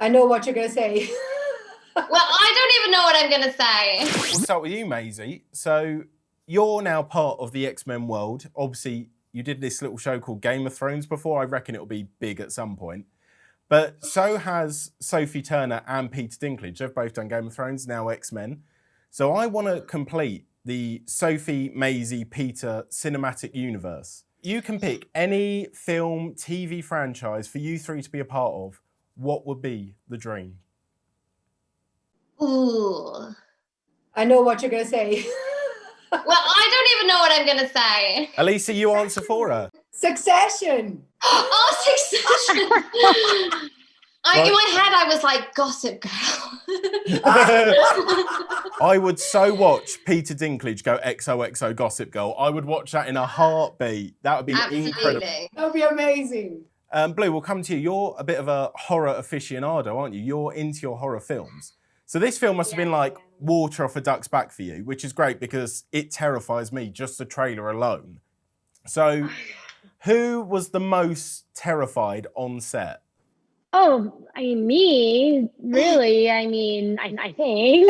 I know what you're going to say. Well, I don't even know what I'm going to say. We'll start with you, Maisie. So you're now part of the X-Men world. Obviously, you did this little show called Game of Thrones before. I reckon it'll be big at some point. But so has Sophie Turner and Peter Dinklage. They've both done Game of Thrones, now X-Men. So I want to complete the Sophie, Maisie, Peter cinematic universe. You can pick any film, TV franchise for you three to be a part of. What would be the dream? Ooh. I know what you're going to say. Well, I don't even know what I'm going to say. Elisa, you answer for her. Succession. Oh, Succession. In my head, I was like, Gossip Girl. I would so watch Peter Dinklage go XOXO Gossip Girl. I would watch that in a heartbeat. That would be incredible. That would be amazing. Blu, we'll come to you. You're a bit of a horror aficionado, aren't you? You're into your horror films. So this film must have been like water off a duck's back for you, which is great because it terrifies me, just the trailer alone. So who was the most terrified on set? Oh, I mean, me, really. I mean, I think.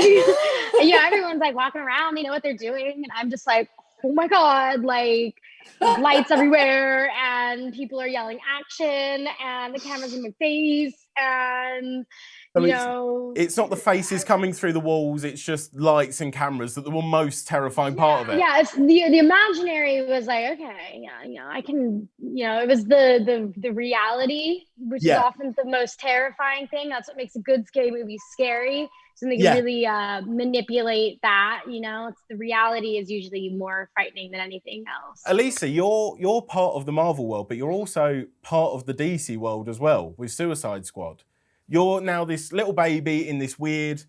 Yeah, everyone's like walking around, they know what they're doing. And I'm just like, oh my God, like lights everywhere and people are yelling action and the camera's in my face and, you know. It's not the faces coming through the walls, it's just lights and cameras that the most terrifying part of it. Yeah, it's the imaginary was like, okay, yeah, I can, it was the reality, which is often the most terrifying thing. That's what makes a good scary movie scary. So they can really manipulate that, It's the reality is usually more frightening than anything else. Elisa, you're part of the Marvel world, but you're also part of the DC world as well with Suicide Squad. You're now this little baby in this weird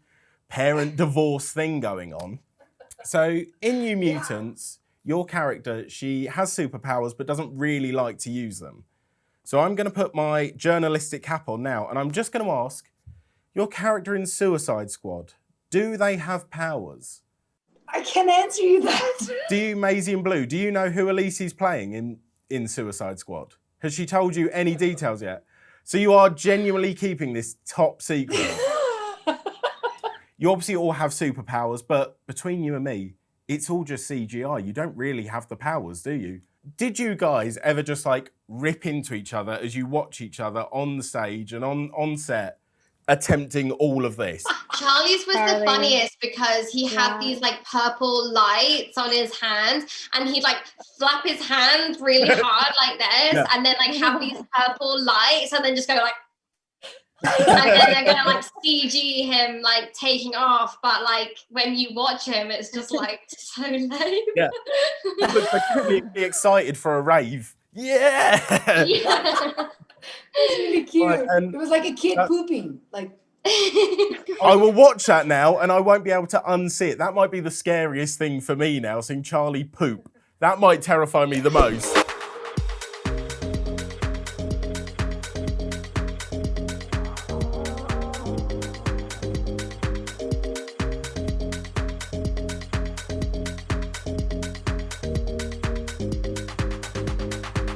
parent divorce thing going on. So in New Mutants, your character, she has superpowers but doesn't really like to use them. So I'm going to put my journalistic cap on now, and I'm just going to ask, your character in Suicide Squad, do they have powers? I can't answer you that. Do you, Maisie and Blu, do you know who Elise's playing in Suicide Squad? Has she told you any details yet? So you are genuinely keeping this top secret. You obviously all have superpowers, but between you and me, it's all just CGI. You don't really have the powers, do you? Did you guys ever just like rip into each other as you watch each other on the stage and on set? Attempting all of this. Charlie's was the funniest because he had these like purple lights on his hands and he'd like flap his hands really hard like this and then like have these purple lights and then just go like and then they're gonna like CG him like taking off, but like when you watch him it's just like so lame. Yeah. But really excited for a rave. Yeah. It was really cute. It was like a kid pooping. Like I will watch that now and I won't be able to unsee it. That might be the scariest thing for me now, seeing Charlie poop. That might terrify me the most.